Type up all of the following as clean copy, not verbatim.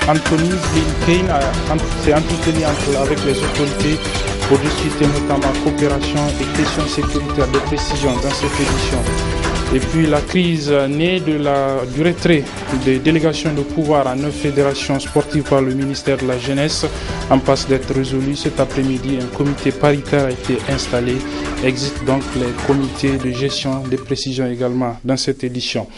Anthony Blinken s'est entretenu avec les autorités pour discuter notamment coopération et questions sécuritaires de précision dans cette édition. Et puis la crise née du retrait des délégations de pouvoir à 9 fédérations sportives par le ministère de la Jeunesse en passe d'être résolue. Cet après-midi, un comité paritaire a été installé. Existent donc les comités de gestion des précisions également dans cette édition.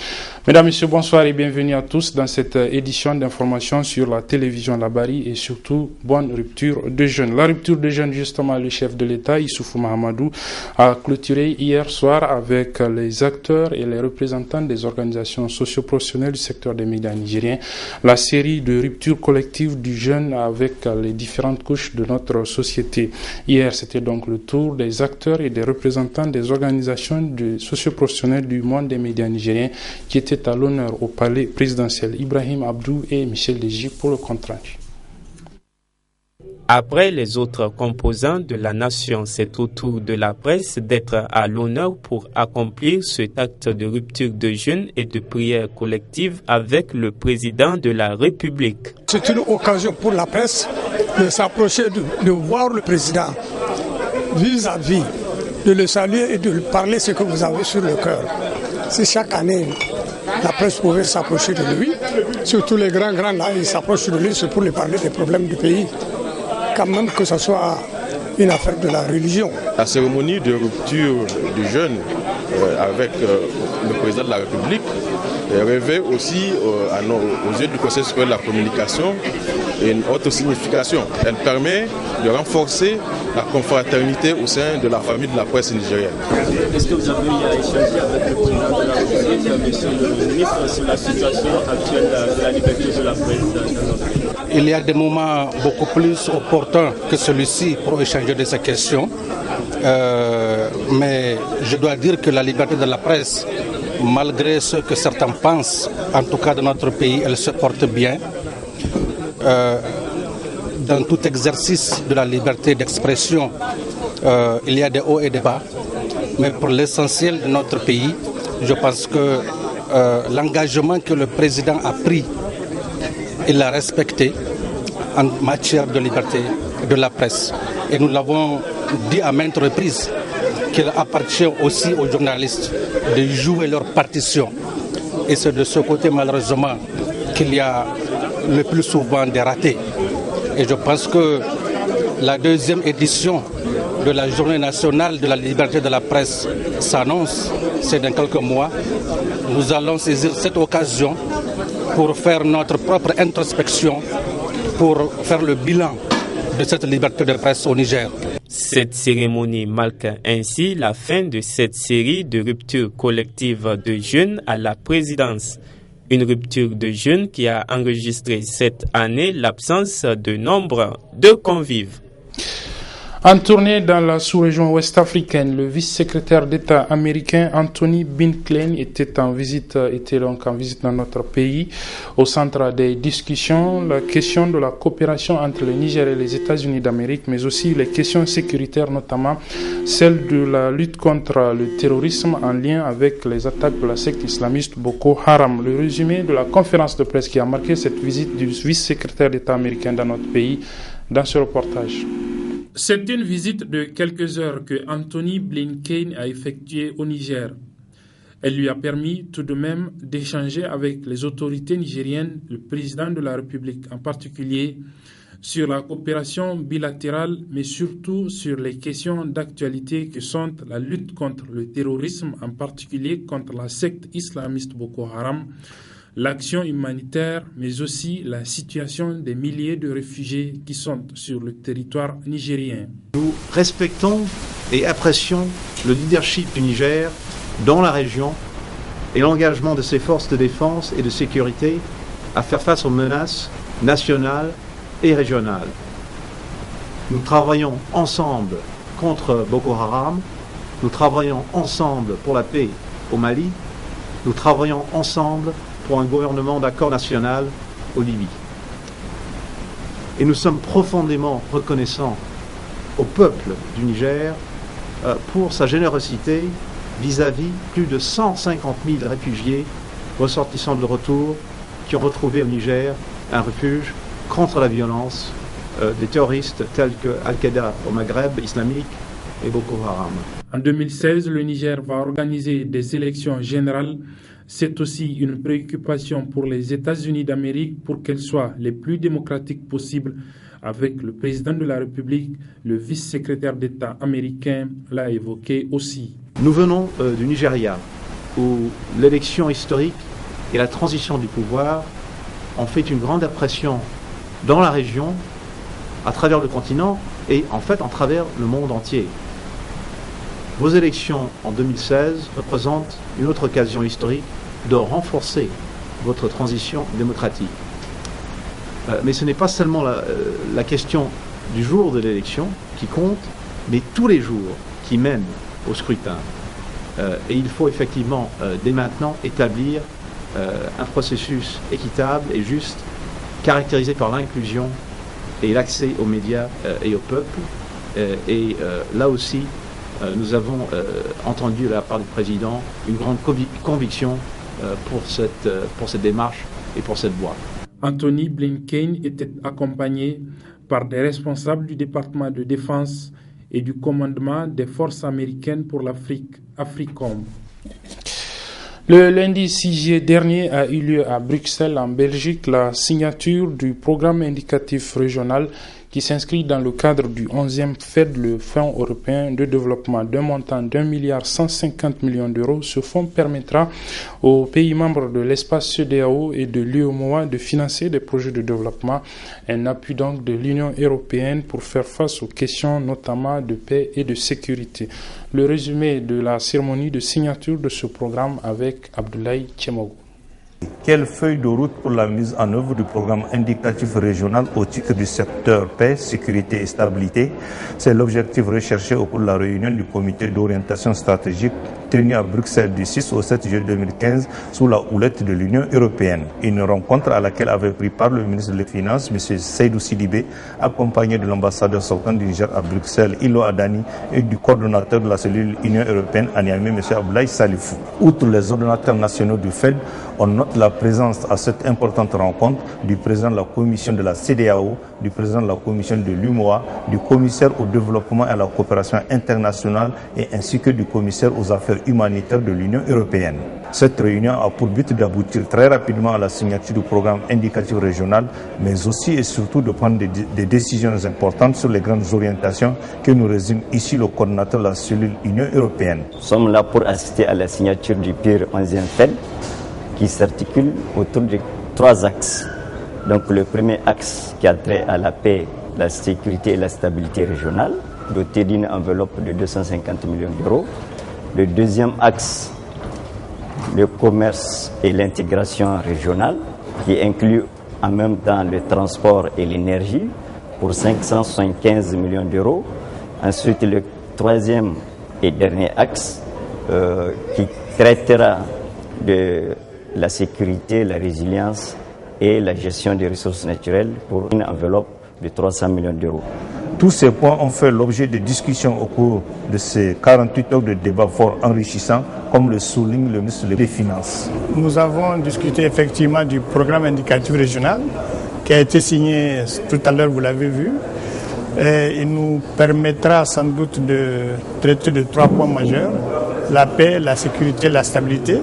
Mesdames, Messieurs, bonsoir et bienvenue à tous dans cette édition d'information sur la télévision Labari et surtout bonne rupture de jeunes. La rupture de jeunes, justement, le chef de l'État, Issoufou Mahamadou, a clôturé hier soir avec les acteurs et les représentants des organisations socio-professionnelles du secteur des médias nigériens la série de ruptures collectives du jeune avec les différentes couches de notre société. Hier, c'était donc le tour des acteurs et des représentants des organisations socio-professionnelles du monde des médias nigériens qui étaient à l'honneur au palais présidentiel. Ibrahim Abdou et Michel Deji pour le compte-rendu. Après les autres composants de la nation, c'est au tour de la presse d'être à l'honneur pour accomplir cet acte de rupture de jeûne et de prière collective avec le président de la République. C'est une occasion pour la presse de s'approcher, de voir le président vis-à-vis, de le saluer et de lui parler ce que vous avez sur le cœur. C'est chaque année. La presse pouvait s'approcher de lui, surtout les grands là, ils s'approchent de lui, c'est pour lui parler des problèmes du pays, quand même que ce soit une affaire de la religion. La cérémonie de rupture du jeûne avec le président de la République revêt aussi aux yeux du Conseil supérieur de la communication une autre signification. Elle permet de renforcer la confraternité au sein de la famille de la presse nigérienne. Est-ce que vous avez eu à échanger avec le président de la République, monsieur le ministre, sur la situation actuelle de la liberté de la presse dans notre pays? Il y a des moments beaucoup plus opportuns que celui-ci pour échanger de ces questions. Mais je dois dire que la liberté de la presse, malgré ce que certains pensent, en tout cas dans notre pays, elle se porte bien. Dans tout exercice de la liberté d'expression, il y a des hauts et des bas. Mais pour l'essentiel de notre pays, je pense que l'engagement que le président a pris, il l'a respecté en matière de liberté de la presse. Et nous l'avons dit à maintes reprises qu'il appartient aussi aux journalistes de jouer leur partition. Et c'est de ce côté, malheureusement, qu'il y a le plus souvent des ratés. Et je pense que la deuxième édition de la Journée nationale de la liberté de la presse s'annonce, c'est dans quelques mois. Nous allons saisir cette occasion pour faire notre propre introspection, pour faire le bilan de cette liberté de presse au Niger. Cette cérémonie marque ainsi la fin de cette série de ruptures collectives de jeunes à la présidence. Une rupture de jeunes qui a enregistré cette année l'absence de nombre de convives. En tournée dans la sous-région ouest-africaine, le vice-secrétaire d'État américain Anthony Blinken était donc en visite dans notre pays. Au centre des discussions, la question de la coopération entre le Niger et les États-Unis d'Amérique, mais aussi les questions sécuritaires, notamment celle de la lutte contre le terrorisme en lien avec les attaques de la secte islamiste Boko Haram. Le résumé de la conférence de presse qui a marqué cette visite du vice-secrétaire d'État américain dans notre pays dans ce reportage. C'est une visite de quelques heures que Anthony Blinken a effectuée au Niger. Elle lui a permis tout de même d'échanger avec les autorités nigériennes, le président de la République en particulier, sur la coopération bilatérale, mais surtout sur les questions d'actualité que sont la lutte contre le terrorisme, en particulier contre la secte islamiste Boko Haram, l'action humanitaire, mais aussi la situation des milliers de réfugiés qui sont sur le territoire nigérien. Nous respectons et apprécions le leadership du Niger dans la région et l'engagement de ses forces de défense et de sécurité à faire face aux menaces nationales et régionales. Nous travaillons ensemble contre Boko Haram, nous travaillons ensemble pour la paix au Mali, nous travaillons ensemble pour un gouvernement d'accord national au Libye. Et nous sommes profondément reconnaissants au peuple du Niger pour sa générosité vis-à-vis plus de 150 000 réfugiés ressortissants de retour qui ont retrouvé au Niger un refuge contre la violence des terroristes tels que Al-Qaïda au Maghreb islamique et Boko Haram. En 2016, le Niger va organiser des élections générales. C'est aussi une préoccupation pour les États-Unis d'Amérique pour qu'elles soient les plus démocratiques possibles. Avec le président de la République, le vice-secrétaire d'État américain l'a évoqué aussi. Nous venons du Nigeria, où l'élection historique et la transition du pouvoir ont fait une grande impression dans la région, à travers le continent et en fait en travers le monde entier. Vos élections en 2016 représentent une autre occasion historique de renforcer votre transition démocratique. Mais ce n'est pas seulement la question du jour de l'élection qui compte, mais tous les jours qui mènent au scrutin. Et il faut effectivement, dès maintenant, établir un processus équitable et juste, caractérisé par l'inclusion et l'accès aux médias et au peuple. Là aussi, nous avons entendu de la part du président une grande conviction pour cette démarche et pour cette voie. Anthony Blinken était accompagné par des responsables du département de défense et du commandement des forces américaines pour l'Afrique, AFRICOM. Le lundi 6 juillet dernier a eu lieu à Bruxelles, en Belgique, la signature du programme indicatif régional qui s'inscrit dans le cadre du 11e FED, le Fonds européen de développement d'un montant d'1,150 milliard d'euros. Ce fonds permettra aux pays membres de l'espace CEDEAO et de l'UEMOA de financer des projets de développement, un appui donc de l'Union européenne pour faire face aux questions notamment de paix et de sécurité. Le résumé de la cérémonie de signature de ce programme avec Abdoulaye Tchemogo. Quelle feuille de route pour la mise en œuvre du programme indicatif régional au titre du secteur paix, sécurité et stabilité? C'est l'objectif recherché au cours de la réunion du comité d'orientation stratégique tenue à Bruxelles du 6 au 7 juillet 2015 sous la houlette de l'Union européenne. Une rencontre à laquelle avait pris part le ministre des Finances, M. Seydou Sidibé, accompagné de l'ambassadeur sortant du Niger à Bruxelles, Ilo Adani, et du coordonnateur de la cellule Union européenne à Niamey, M. Abdoulaye Salifou. Outre les ordonnateurs nationaux du FED, on note la présence à cette importante rencontre du président de la commission de la CEDEAO, du président de la commission de l'UMOA, du commissaire au développement et à la coopération internationale et ainsi que du commissaire aux affaires humanitaires de l'Union européenne. Cette réunion a pour but d'aboutir très rapidement à la signature du programme indicatif régional, mais aussi et surtout de prendre des décisions importantes sur les grandes orientations que nous résume ici le coordonnateur de la cellule Union européenne. Nous sommes là pour assister à la signature du PIR 11e FED, qui s'articule autour de 3 axes. Donc le premier axe qui a trait à la paix, la sécurité et la stabilité régionale, doté d'une enveloppe de 250 millions d'euros. Le deuxième axe, le commerce et l'intégration régionale, qui inclut en même temps le transport et l'énergie pour 575 millions d'euros. Ensuite, le troisième et dernier axe qui traitera de la sécurité, la résilience et la gestion des ressources naturelles pour une enveloppe de 300 millions d'euros. Tous ces points ont fait l'objet de discussions au cours de ces 48 heures de débats fort enrichissants, comme le souligne le ministre des Finances. Nous avons discuté effectivement du programme indicatif régional qui a été signé tout à l'heure, vous l'avez vu. Et il nous permettra sans doute de traiter de 3 points majeurs: la paix, la sécurité, la stabilité.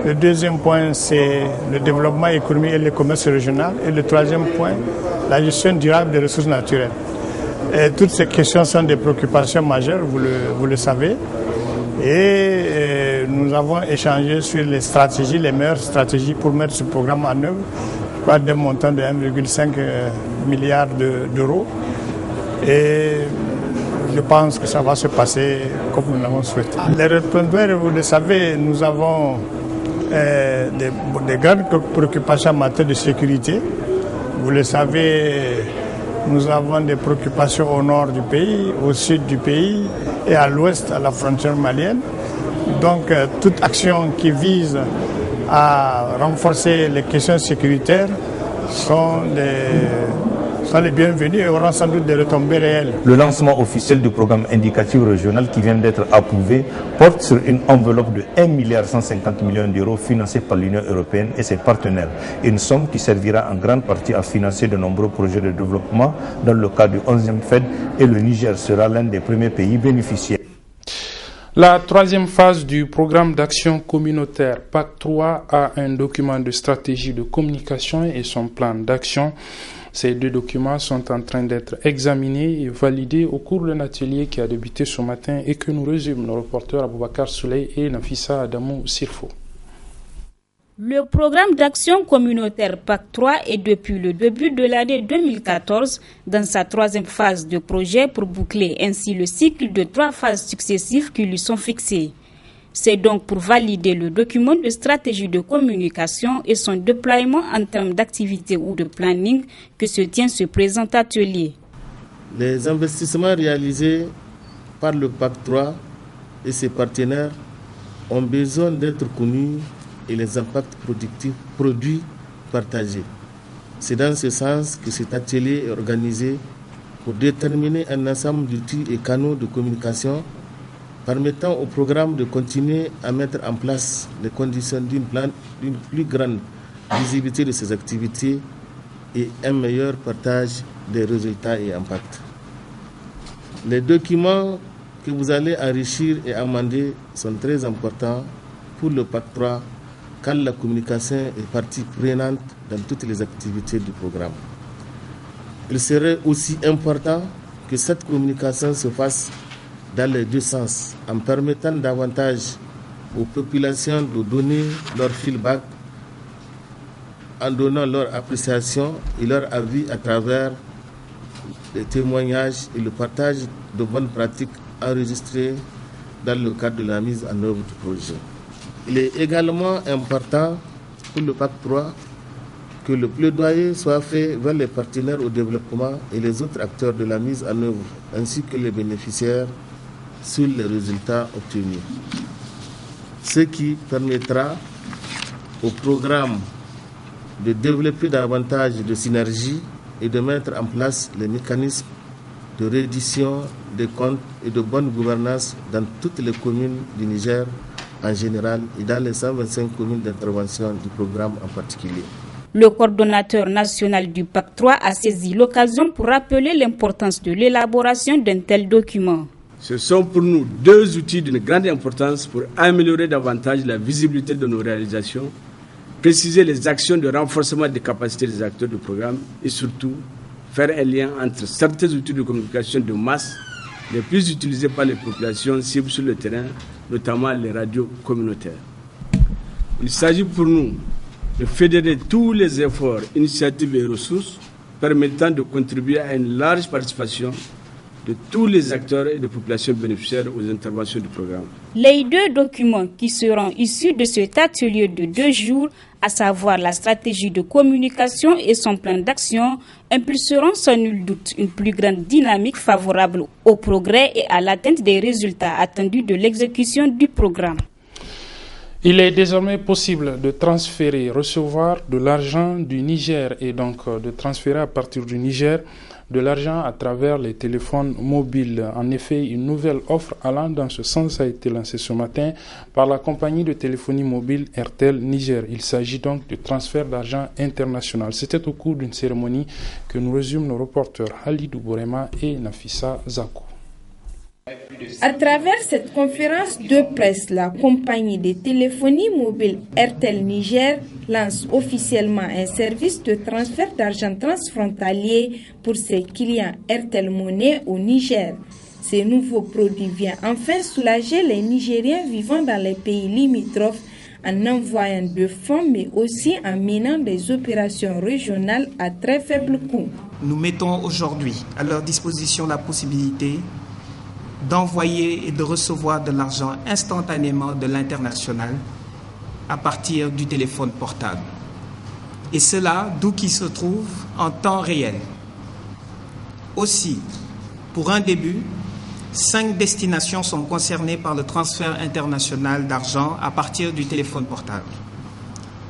Le deuxième point, c'est le développement économique et le commerce régional. Et le troisième point, la gestion durable des ressources naturelles. Et toutes ces questions sont des préoccupations majeures, vous le savez. Et nous avons échangé sur les stratégies, les meilleures stratégies pour mettre ce programme en œuvre, par des montants de 1,5 milliard d'euros. Et je pense que ça va se passer comme nous l'avons souhaité. Les répondeurs, vous le savez, nous avons des grandes préoccupations en matière de sécurité. Vous le savez, nous avons des préoccupations au nord du pays, au sud du pays et à l'ouest, à la frontière malienne. Donc, toute action qui vise à renforcer les questions sécuritaires sont sont les bienvenus et auront sans doute des retombées réelles. Le lancement officiel du programme indicatif régional qui vient d'être approuvé porte sur une enveloppe de 1,150 milliard d'euros financée par l'Union européenne et ses partenaires. Une somme qui servira en grande partie à financer de nombreux projets de développement dans le cadre du 11e FED, et le Niger sera l'un des premiers pays bénéficiaires. La troisième phase du programme d'action communautaire PAC 3 a un document de stratégie de communication et son plan d'action. Ces deux documents sont en train d'être examinés et validés au cours d'un atelier qui a débuté ce matin et que nous résument nos reporters Aboubakar Souley et Nafissa Adamou Sirfo. Le programme d'action communautaire PAC 3 est depuis le début de l'année 2014 dans sa troisième phase de projet pour boucler ainsi le cycle de 3 phases successives qui lui sont fixées. C'est donc pour valider le document de stratégie de communication et son déploiement en termes d'activité ou de planning que se tient ce présent atelier. Les investissements réalisés par le PAC 3 et ses partenaires ont besoin d'être connus et les impacts produits partagés. C'est dans ce sens que cet atelier est organisé pour déterminer un ensemble d'outils et canaux de communication permettant au programme de continuer à mettre en place les conditions d'une plus grande visibilité de ses activités et un meilleur partage des résultats et impacts. Les documents que vous allez enrichir et amender sont très importants pour le PAC 3 car la communication est partie prenante dans toutes les activités du programme. Il serait aussi important que cette communication se fasse dans les deux sens, en permettant davantage aux populations de donner leur feedback, en donnant leur appréciation et leur avis à travers les témoignages et le partage de bonnes pratiques enregistrées dans le cadre de la mise en œuvre du projet. Il est également important pour le PAC 3 que le plaidoyer soit fait vers les partenaires au développement et les autres acteurs de la mise en œuvre, ainsi que les bénéficiaires, sur les résultats obtenus. Ce qui permettra au programme de développer davantage de synergie et de mettre en place les mécanismes de reddition des comptes et de bonne gouvernance dans toutes les communes du Niger en général et dans les 125 communes d'intervention du programme en particulier. Le coordonnateur national du PAC 3 a saisi l'occasion pour rappeler l'importance de l'élaboration d'un tel document. Ce sont pour nous deux outils d'une grande importance pour améliorer davantage la visibilité de nos réalisations, préciser les actions de renforcement des capacités des acteurs du programme et surtout faire un lien entre certains outils de communication de masse les plus utilisés par les populations cibles sur le terrain, notamment les radios communautaires. Il s'agit pour nous de fédérer tous les efforts, initiatives et ressources permettant de contribuer à une large participation de tous les acteurs et des populations bénéficiaires aux interventions du programme. Les deux documents qui seront issus de cet atelier de 2 jours, à savoir la stratégie de communication et son plan d'action, impulseront sans nul doute une plus grande dynamique favorable au progrès et à l'atteinte des résultats attendus de l'exécution du programme. Il est désormais possible de transférer, recevoir de l'argent du Niger et donc de transférer à partir du Niger de l'argent à travers les téléphones mobiles. En effet, une nouvelle offre allant dans ce sens a été lancée ce matin par la compagnie de téléphonie mobile Airtel Niger. Il s'agit donc de transfert d'argent international. C'était au cours d'une cérémonie que nous résument nos reporters Halidou Bourema et Nafissa Zakou. À travers cette conférence de presse, la compagnie de téléphonie mobile Airtel Niger lance officiellement un service de transfert d'argent transfrontalier pour ses clients Airtel Money au Niger. Ce nouveau produit vient enfin soulager les Nigériens vivant dans les pays limitrophes en envoyant de fonds mais aussi en menant des opérations régionales à très faible coût. Nous mettons aujourd'hui à leur disposition la possibilité d'envoyer et de recevoir de l'argent instantanément de l'international à partir du téléphone portable. Et cela, d'où qu'il se trouve, en temps réel. Aussi, pour un début, 5 destinations sont concernées par le transfert international d'argent à partir du téléphone portable.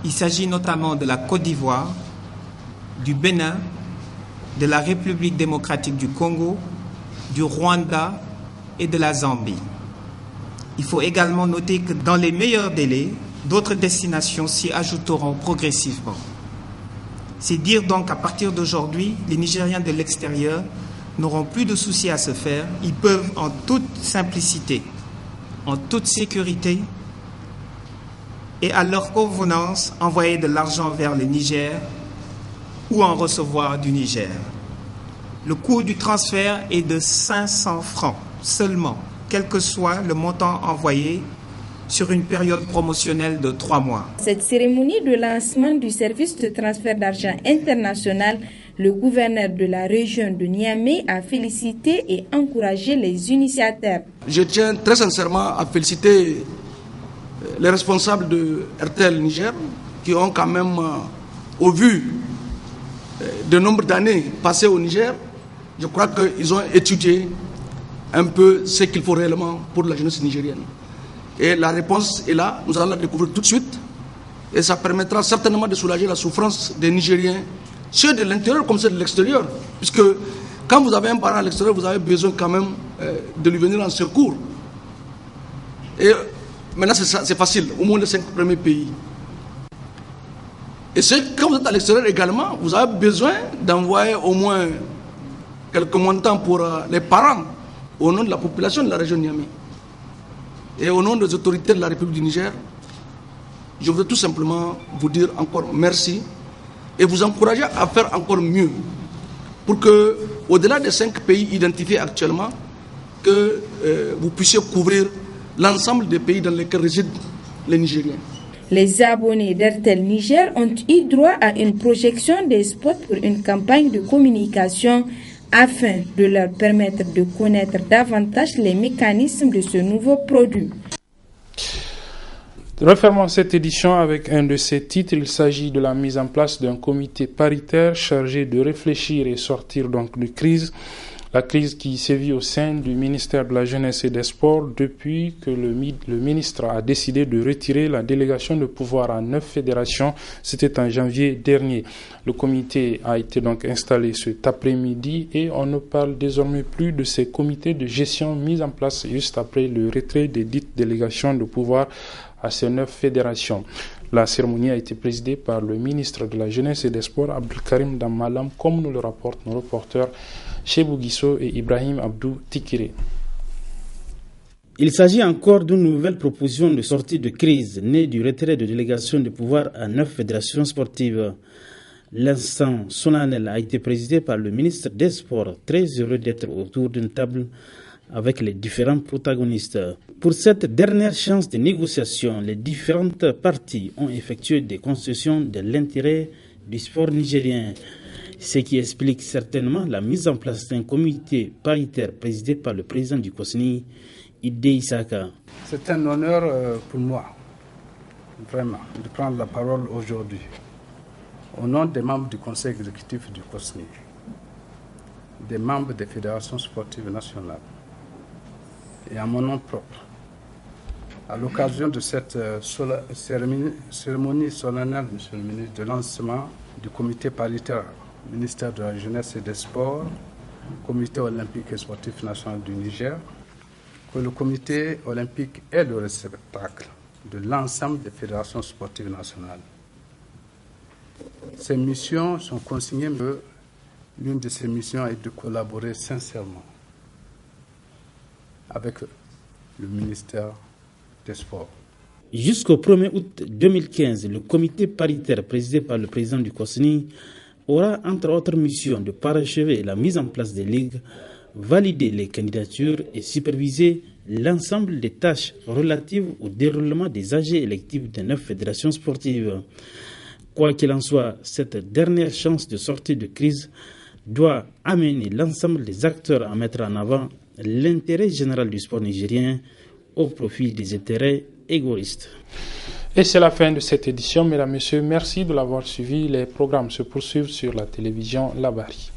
Il s'agit notamment de la Côte d'Ivoire, du Bénin, de la République démocratique du Congo, du Rwanda et de la Zambie. Il faut également noter que dans les meilleurs délais, d'autres destinations s'y ajouteront progressivement. C'est dire donc qu'à partir d'aujourd'hui, les Nigériens de l'extérieur n'auront plus de soucis à se faire. Ils peuvent en toute simplicité, en toute sécurité et à leur convenance envoyer de l'argent vers le Niger ou en recevoir du Niger. Le coût du transfert est de 500 francs seulement, quel que soit le montant envoyé sur une période promotionnelle de 3 mois. Cette cérémonie de lancement du service de transfert d'argent international, le gouverneur de la région de Niamey a félicité et encouragé les initiateurs. Je tiens très sincèrement à féliciter les responsables de RTL Niger qui ont quand même, au vu de nombre d'années passées au Niger, je crois qu'ils ont étudié un peu ce qu'il faut réellement pour la jeunesse nigérienne. Et la réponse est là, nous allons la découvrir tout de suite. Et ça permettra certainement de soulager la souffrance des Nigériens, ceux de l'intérieur comme ceux de l'extérieur. Puisque quand vous avez un parent à l'extérieur, vous avez besoin quand même de lui venir en secours. Et maintenant, c'est facile, au moins les 5 premiers pays. Et quand vous êtes à l'extérieur également, vous avez besoin d'envoyer au moins quelques montants pour les parents au nom de la population de la région de Niamey. Et au nom des autorités de la République du Niger, je voudrais tout simplement vous dire encore merci et vous encourager à faire encore mieux pour que, au-delà des 5 pays identifiés actuellement, que vous puissiez couvrir l'ensemble des pays dans lesquels résident les Nigériens. Les abonnés d'RTL Niger ont eu droit à une projection des spots pour une campagne de communication afin de leur permettre de connaître davantage les mécanismes de ce nouveau produit. Refermons cette édition avec un de ses titres. Il s'agit de la mise en place d'un comité paritaire chargé de réfléchir et sortir donc de crise. La crise qui sévit au sein du ministère de la Jeunesse et des Sports depuis que le ministre a décidé de retirer la délégation de pouvoir à 9 fédérations. C'était en janvier dernier. Le comité a été donc installé cet après-midi et on ne parle désormais plus de ces comités de gestion mis en place juste après le retrait des dites délégations de pouvoir à ces 9 fédérations. La cérémonie a été présidée par le ministre de la Jeunesse et des Sports, Abdelkarim Damalam, comme nous le rapportent nos reporters Chebou Guisso et Ibrahim Abdou Tikiré. Il s'agit encore d'une nouvelle proposition de sortie de crise née du retrait de délégation de pouvoir à 9 fédérations sportives. L'instant solennel a été présidé par le ministre des Sports, très heureux d'être autour d'une table avec les différents protagonistes. Pour cette dernière chance de négociation, les différentes parties ont effectué des concessions de l'intérêt du sport nigérien, ce qui explique certainement la mise en place d'un comité paritaire présidé par le président du COSNI, Idé Isaka. C'est un honneur pour moi, vraiment, de prendre la parole aujourd'hui, au nom des membres du conseil exécutif du COSNI, des membres des fédérations sportives nationales, et à mon nom propre, à l'occasion de cette cérémonie solennelle, Monsieur le ministre, de lancement du comité paritaire ministère de la Jeunesse et des Sports, comité olympique et sportif national du Niger, que le comité olympique est le réceptacle de l'ensemble des fédérations sportives nationales. Ces missions sont consignées, mais l'une de ces missions est de collaborer sincèrement avec le ministère des Sports. Jusqu'au 1er août 2015, le comité paritaire présidé par le président du COSNI aura entre autres missions de parachever la mise en place des ligues, valider les candidatures et superviser l'ensemble des tâches relatives au déroulement des AG électifs des 9 fédérations sportives. Quoi qu'il en soit, cette dernière chance de sortie de crise doit amener l'ensemble des acteurs à mettre en avant l'intérêt général du sport nigérien au profit des intérêts égoïstes. Et c'est la fin de cette édition, mesdames et messieurs. Merci de l'avoir suivi. Les programmes se poursuivent sur la télévision Labari.